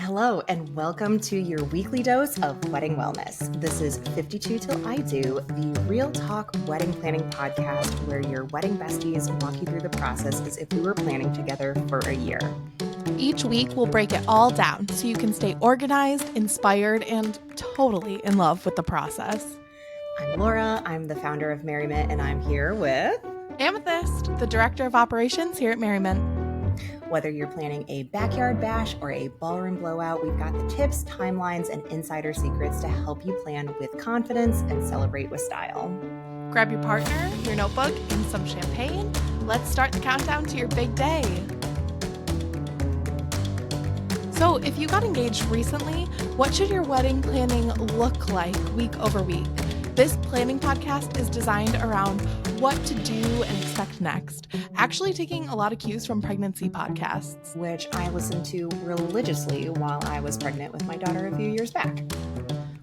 Hello, and welcome to your weekly dose of wedding wellness. This is 52 Till I Do, the real talk wedding planning podcast where your wedding besties walk you through the process as if we were planning together for a year. Each week, we'll break it all down so you can stay organized, inspired, and totally in love with the process. I'm Laura, I'm the founder of Marryment, and I'm here with Amethyst, the director of operations here at Marryment. Whether you're planning a backyard bash or a ballroom blowout, we've got the tips, timelines, and insider secrets to help you plan with confidence and celebrate with style. Grab your partner, your notebook, and some champagne. Let's start the countdown to your big day. So, if you got engaged recently, what should your wedding planning look like week over week? This planning podcast is designed around what to do and expect next, actually taking a lot of cues from pregnancy podcasts, which I listened to religiously while I was pregnant with my daughter a few years back.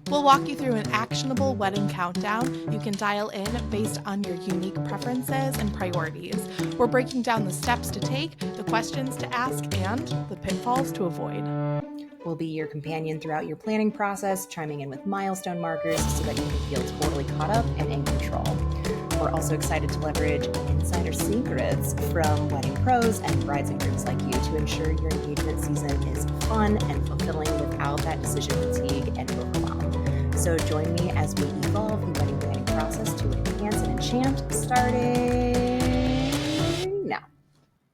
We'll walk you through an actionable wedding countdown you can dial in based on your unique preferences and priorities. We're breaking down the steps to take, the questions to ask, and the pitfalls to avoid. We'll be your companion throughout your planning process, chiming in with milestone markers so that you can feel totally caught up and in control. We're also excited to leverage insider secrets from wedding pros and brides and grooms like you to ensure your engagement season is fun and fulfilling without that decision fatigue and overwhelm. So join me as we evolve the wedding planning process to enhance and enchant, starting now.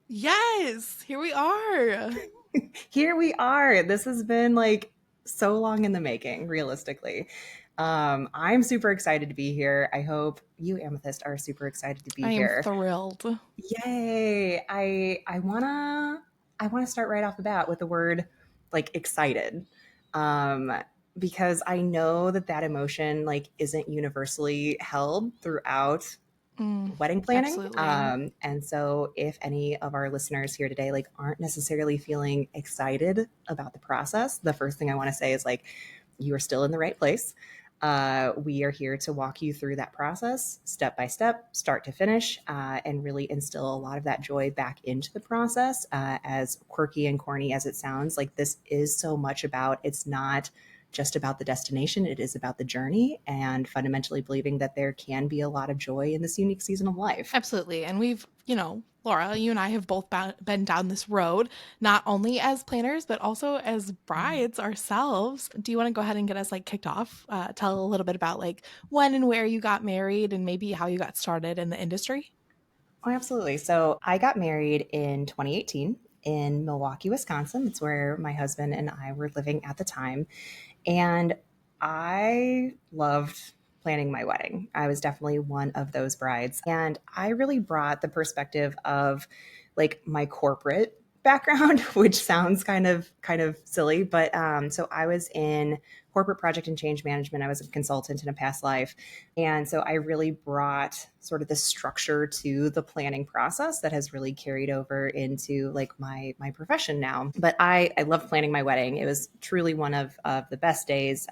Yes, here we are. Here we are. This has been like so long in the making, realistically. I'm super excited to be here. I hope you, Amethyst, are super excited to be here. I am thrilled. Yay. I wanna start right off the bat with the word like excited. Because I know that emotion like isn't universally held throughout wedding planning. Absolutely. And so if any of our listeners here today like aren't necessarily feeling excited about the process, the first thing I want to say is like, you are still in the right place. We are here to walk you through that process step by step, start to finish, and really instill a lot of that joy back into the process. As quirky and corny as it sounds, like this is so much about, it's not just about the destination. It is about the journey and fundamentally believing that there can be a lot of joy in this unique season of life. Absolutely. And we've, Laura, you and I have both been down this road, not only as planners, but also as brides ourselves. Do you want to go ahead and get us like kicked off? Tell a little bit about like when and where you got married and maybe how you got started in the industry? Oh, absolutely. So I got married in 2018 in Milwaukee, Wisconsin. That's where my husband and I were living at the time. And I loved planning my wedding. I was definitely one of those brides. And I really brought the perspective of like my corporate background, which sounds kind of silly, but so I was in corporate project and change management. I was a consultant in a past life. And so I really brought sort of the structure to the planning process that has really carried over into like my profession now. But I love planning my wedding. It was truly one of the best days.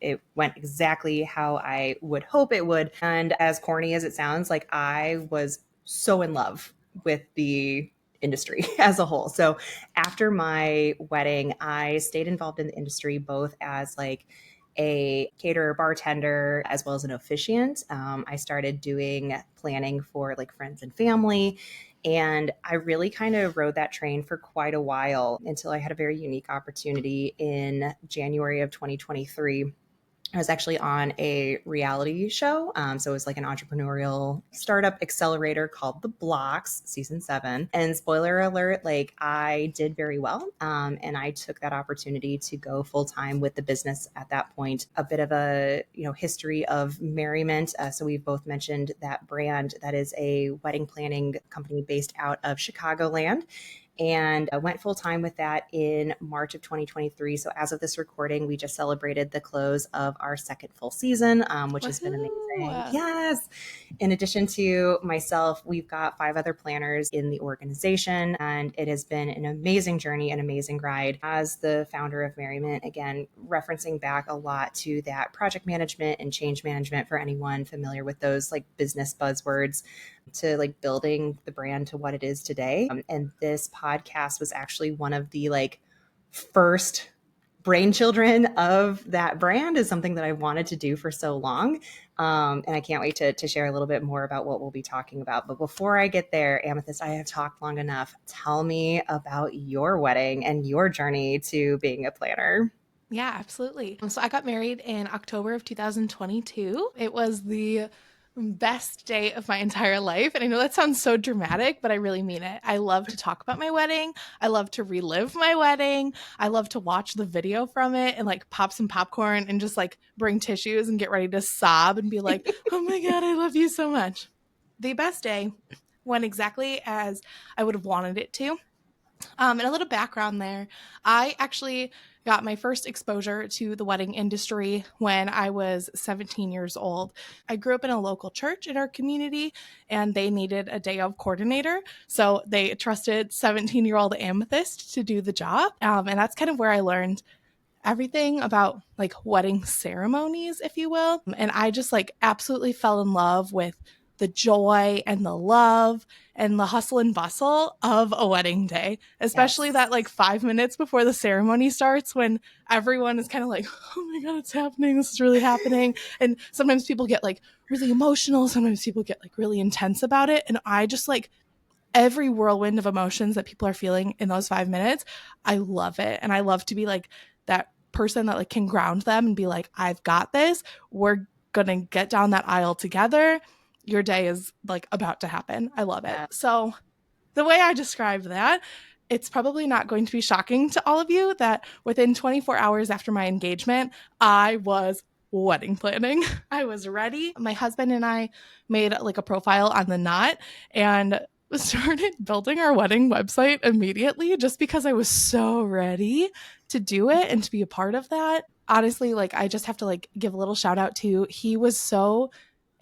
It went exactly how I would hope it would. And as corny as it sounds, like I was so in love with the industry as a whole. So after my wedding, I stayed involved in the industry both as like a caterer, bartender, as well as an officiant. I started doing planning for like friends and family. And I really kind of rode that train for quite a while until I had a very unique opportunity in January of 2023. I was actually on a reality show. So it was like an entrepreneurial startup accelerator called The Blocks, season 7. And spoiler alert, like I did very well. And I took that opportunity to go full time with the business at that point. A bit of a, history of Marryment. So we've both mentioned that brand. That is a wedding planning company based out of Chicagoland. And I went full time with that in March of 2023. So as of this recording, we just celebrated the close of our second full season, which has been amazing. Yes. In addition to myself, we've got 5 other planners in the organization, and it has been an amazing journey, an amazing ride. As the founder of Marryment, again, referencing back a lot to that project management and change management for anyone familiar with those like business buzzwords, to like building the brand to what it is today. And this podcast was actually one of the like first brainchildren of that brand is something that I wanted to do for so long. And I can't wait to share a little bit more about what we'll be talking about. But before I get there, Amethyst, I have talked long enough. Tell me about your wedding and your journey to being a planner. Yeah, absolutely. So I got married in October of 2022. It was the best day of my entire life. And I know that sounds so dramatic, but I really mean it. I love to talk about my wedding. I love to relive my wedding. I love to watch the video from it and like pop some popcorn and just like bring tissues and get ready to sob and be like, oh my God, I love you so much. The best day went exactly as I would have wanted it to. And a little background there. I actually got my first exposure to the wedding industry when I was 17 years old. I grew up in a local church in our community, and they needed a day of coordinator. So they trusted 17-year-old Amethyst to do the job. And that's kind of where I learned everything about like wedding ceremonies, if you will. And I just like absolutely fell in love with the joy and the love and the hustle and bustle of a wedding day, especially Yes. that like 5 minutes before the ceremony starts when everyone is kind of like, oh my God, it's happening. This is really happening. And sometimes people get like really emotional. Sometimes people get like really intense about it. And I just like every whirlwind of emotions that people are feeling in those 5 minutes. I love it. And I love to be like that person that like can ground them and be like, I've got this. We're going to get down that aisle together. Your day is like about to happen. I love it. Yeah. So the way I describe that, it's probably not going to be shocking to all of you that within 24 hours after my engagement, I was wedding planning. I was ready. My husband and I made like a profile on the Knot and started building our wedding website immediately just because I was so ready to do it and to be a part of that. Honestly, like I just have to like give a little shout out to he was so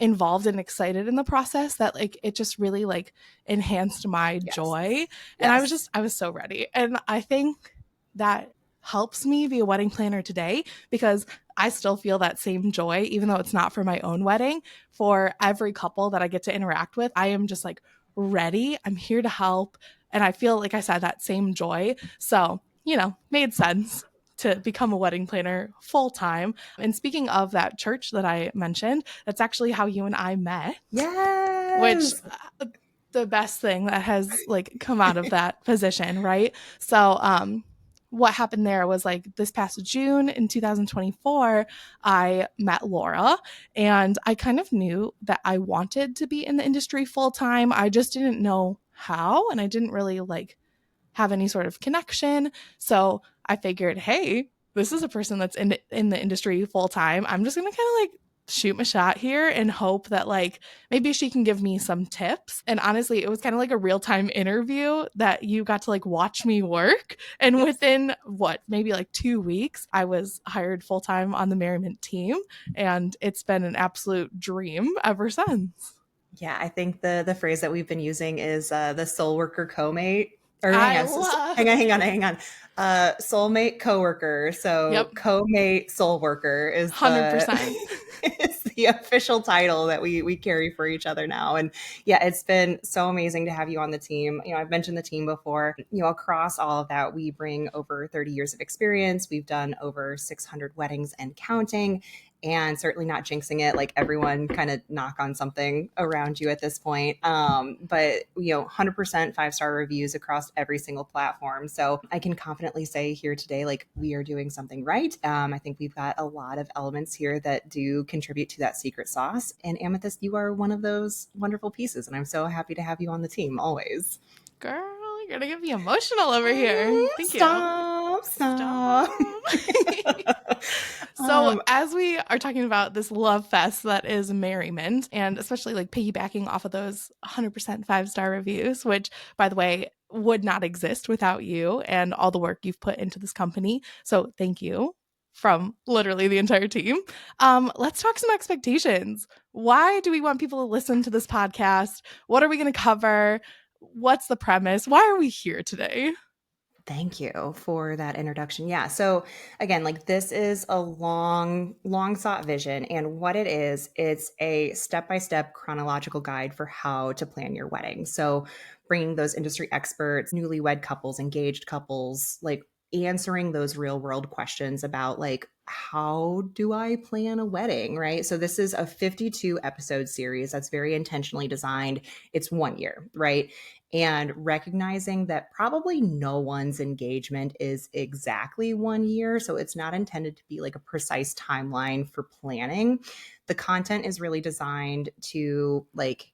involved and excited in the process that like it just really like enhanced my Yes. joy. And Yes. I was so ready. And I think that helps me be a wedding planner today because I still feel that same joy, even though it's not for my own wedding. For every couple that I get to interact with, I am just like ready. I'm here to help. And I feel, like I said, that same joy. So, made sense to become a wedding planner full time. And speaking of that church that I mentioned, that's actually how you and I met, which Yes. the best thing that has like come out of that position, right? So, what happened there was like this past June in 2024, I met Laura and I kind of knew that I wanted to be in the industry full time. I just didn't know how, and I didn't really like have any sort of connection. So I figured, hey, this is a person that's in the industry full time. I'm just gonna kind of like shoot my shot here and hope that like maybe she can give me some tips. And honestly, it was kind of like a real-time interview that you got to like watch me work. And Yes. within what, maybe like 2 weeks, I was hired full-time on the Marryment team. And it's been an absolute dream ever since. Yeah, I think the phrase that we've been using is the soul worker co-mate. Or hang I on, love hang on. Soulmate coworker. So Yep, co-mate soul worker is the 100%. is the official title that we carry for each other now. And yeah, it's been so amazing to have you on the team. I've mentioned the team before. Across all of that, we bring over 30 years of experience. We've done over 600 weddings and counting, and certainly not jinxing it, like everyone kind of knock on something around you at this point. But 100% 5-star reviews across every single platform. So I can confidently say here today, like we are doing something right. I think we've got a lot of elements here that do contribute to that secret sauce. And Amethyst, you are one of those wonderful pieces. And I'm so happy to have you on the team always. Girl, you're gonna get me emotional over here. Thank you. Stop, stop. Stop. So, um, as we are talking about this love fest that is Merriment, and especially like piggybacking off of those 100% 5-star reviews, which, by the way, would not exist without you and all the work you've put into this company. So, thank you from literally the entire team. Let's talk some expectations. Why do we want people to listen to this podcast? What are we going to cover? What's the premise? Why are we here today? Thank you for that introduction. Yeah. So again, like this is a long sought vision. And what it is, it's a step-by-step chronological guide for how to plan your wedding. So bringing those industry experts, newlywed couples, engaged couples, like answering those real world questions about like, how do I plan a wedding, right? So this is a 52 episode series that's very intentionally designed. It's 1 year, right? And recognizing that probably no one's engagement is exactly 1 year. So it's not intended to be like a precise timeline for planning. The content is really designed to like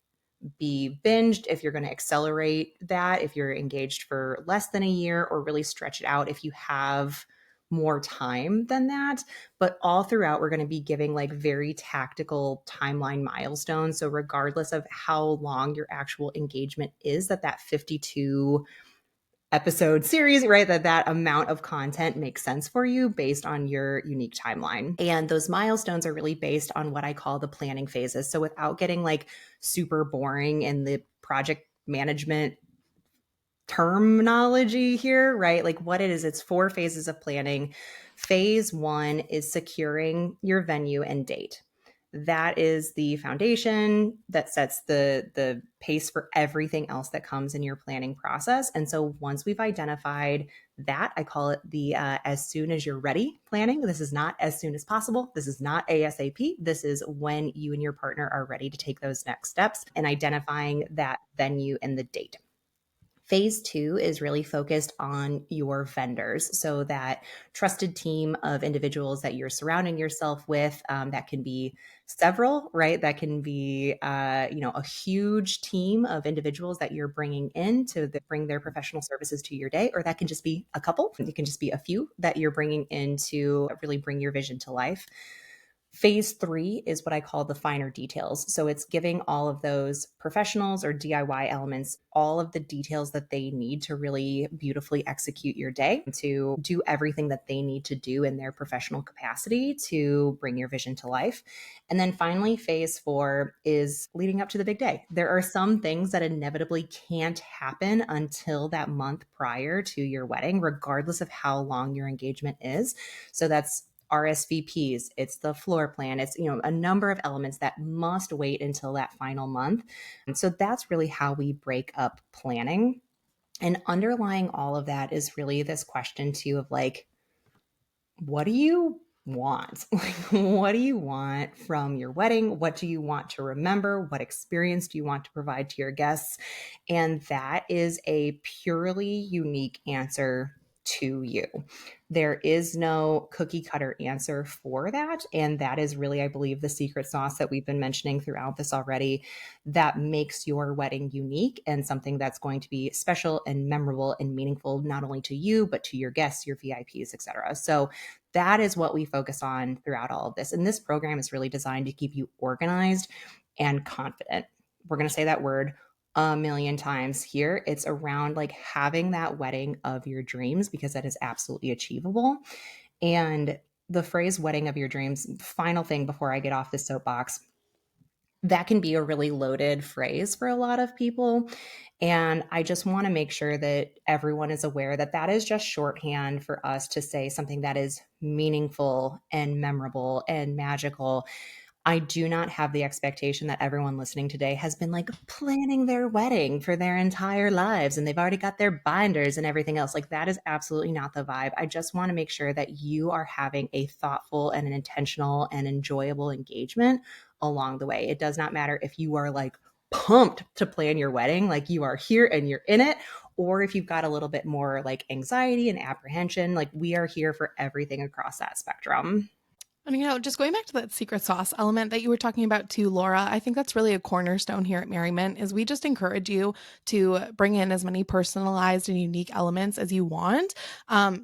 be binged if you're going to accelerate that, if you're engaged for less than a year, or really stretch it out if you have more time than that. But all throughout, we're going to be giving like very tactical timeline milestones. So, regardless of how long your actual engagement is, that 52 episode series, right? That amount of content makes sense for you based on your unique timeline. And those milestones are really based on what I call the planning phases. So without getting like super boring in the project management terminology here, right? Like what it is, it's 4 phases of planning. Phase 1 is securing your venue and date. That is the foundation that sets the pace for everything else that comes in your planning process. And so once we've identified that, I call it the as soon as you're ready planning. This is not as soon as possible. This is not ASAP. This is when you and your partner are ready to take those next steps and identifying that venue and the date. Phase 2 is really focused on your vendors. So, that trusted team of individuals that you're surrounding yourself with, that can be several, right? That can be, a huge team of individuals that you're bringing in to bring their professional services to your day, or that can just be a couple. It can just be a few that you're bringing in to really bring your vision to life. Phase 3 is what I call the finer details. So it's giving all of those professionals or DIY elements all of the details that they need to really beautifully execute your day, to do everything that they need to do in their professional capacity to bring your vision to life. And then finally, phase 4 is leading up to the big day. There are some things that inevitably can't happen until that month prior to your wedding, regardless of how long your engagement is. So that's RSVPs, it's the floor plan, it's a number of elements that must wait until that final month. And so that's really how we break up planning. And underlying all of that is really this question too of like, what do you want? Like, what do you want from your wedding? What do you want to remember? What experience do you want to provide to your guests? And that is a purely unique answer to you. There is no cookie cutter answer for that. And that is really, I believe, the secret sauce that we've been mentioning throughout this already, that makes your wedding unique and something that's going to be special and memorable and meaningful, not only to you, but to your guests, your VIPs, etc. So that is what we focus on throughout all of this. And this program is really designed to keep you organized and confident. We're going to say that word a million times here. It's around like having that wedding of your dreams, because that is absolutely achievable. And the phrase wedding of your dreams, final thing before I get off this soapbox, that can be a really loaded phrase for a lot of people. And I just want to make sure that everyone is aware that that is just shorthand for us to say something that is meaningful and memorable and magical. I do not have the expectation that everyone listening today has been like planning their wedding for their entire lives and they've already got their binders and everything else. Like, that is absolutely not the vibe. I just want to make sure that you are having a thoughtful and an intentional and enjoyable engagement along the way. It does not matter if you are like pumped to plan your wedding, like you are here and you're in it, or if you've got a little bit more like anxiety and apprehension. Like, we are here for everything across that spectrum. And just going back to that secret sauce element that you were talking about too, Laura, I think that's really a cornerstone here at Marryment. Is we just encourage you to bring in as many personalized and unique elements as you want.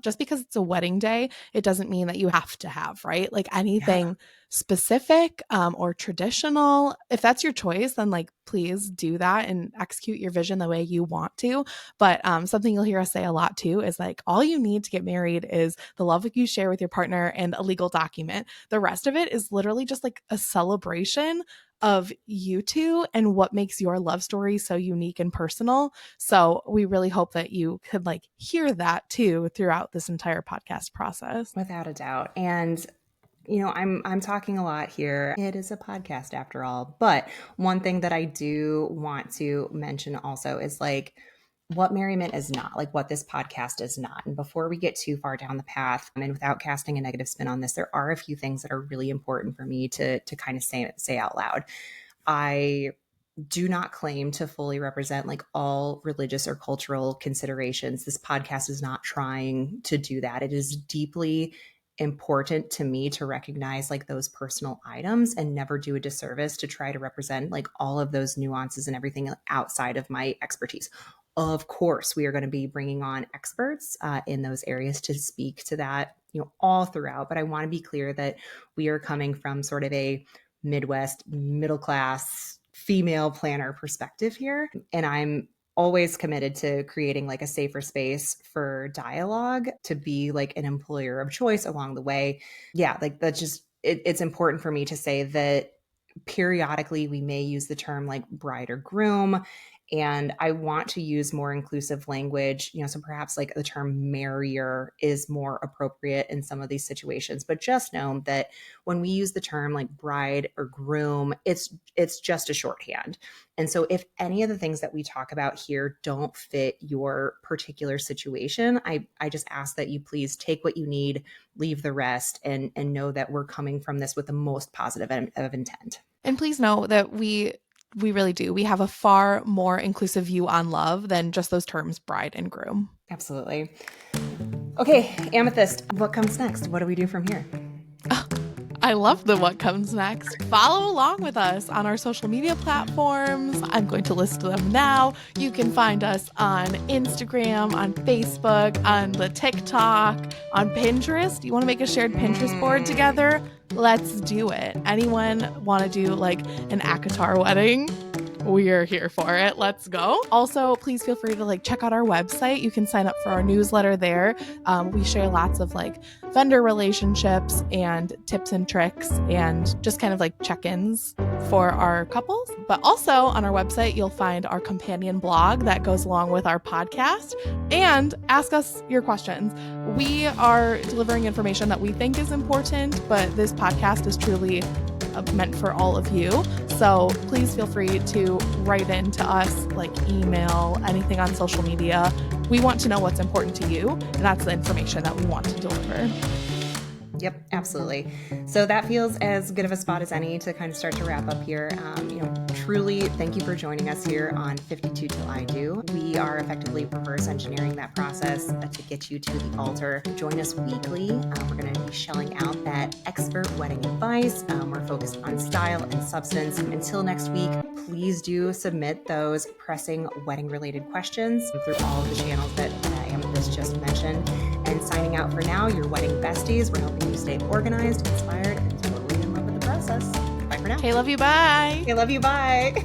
Just because it's a wedding day, it doesn't mean that you have to have, right? Like Yeah. anything specific or traditional, if that's your choice, then like please do that and execute your vision the way you want to. But something you'll hear us say a lot too is like, all you need to get married is the love you share with your partner and a legal document. The rest of it is literally just like a celebration of you two and what makes your love story so unique and personal. So we really hope that you could like hear that too throughout this entire podcast process. Without a doubt. And I'm talking a lot here. It is a podcast after all. But one thing that I do want to mention also is like, what Marryment is not, like what this podcast is not. And before we get too far down the path, and without casting a negative spin on this, there are a few things that are really important for me to kind of say out loud. I do not claim to fully represent like all religious or cultural considerations. This podcast is not trying to do that. It is deeply important to me to recognize like those personal items and never do a disservice to try to represent like all of those nuances and everything outside of my expertise. Of course, we are going to be bringing on experts in those areas to speak to that, all throughout. But I want to be clear that we are coming from sort of a Midwest middle class female planner perspective here. And I'm always committed to creating like a safer space for dialogue to be like an employer of choice along the way. Yeah, like that's just, it's important for me to say that periodically we may use the term like bride or groom. And I want to use more inclusive language, so perhaps like the term marrier is more appropriate in some of these situations. But just know that when we use the term like bride or groom, it's just a shorthand. And so if any of the things that we talk about here don't fit your particular situation, I just ask that you please take what you need, leave the rest, and know that we're coming from this with the most positive of intent. And please know that we really do. We have a far more inclusive view on love than just those terms bride and groom. Absolutely. Okay, Amethyst, what comes next? What do we do from here? I love the what comes next. Follow along with us on our social media platforms. I'm going to list them now. You can find us on Instagram, on Facebook, on the TikTok, on Pinterest. You want to make a shared Pinterest board together? Let's do it. Anyone want to do like an ACOTAR wedding? We're here for it. Let's go. Also, please feel free to like check out our website. You can sign up for our newsletter there. We share lots of like vendor relationships and tips and tricks and just kind of like check-ins for our couples. But also on our website, you'll find our companion blog that goes along with our podcast, and ask us your questions. We are delivering information that we think is important, but this podcast is truly meant for all of you. So please feel free to write in to us, like email, anything on social media. We want to know what's important to you, and that's the information that we want to deliver. Yep, absolutely. So that feels as good of a spot as any to kind of start to wrap up here. Truly, thank you for joining us here on 52 Till I Do. We are effectively reverse engineering that process to get you to the altar. Join us weekly. We're going to be shelling out that expert wedding advice. We're focused on style and substance. Until next week, please do submit those pressing wedding-related questions through all of the channels that Amethyst just mentioned. And signing out for now, your wedding besties. We're helping you stay organized, inspired, and totally in love with the process. Bye for now. Hey, love you. Bye. Hey, love you. Bye.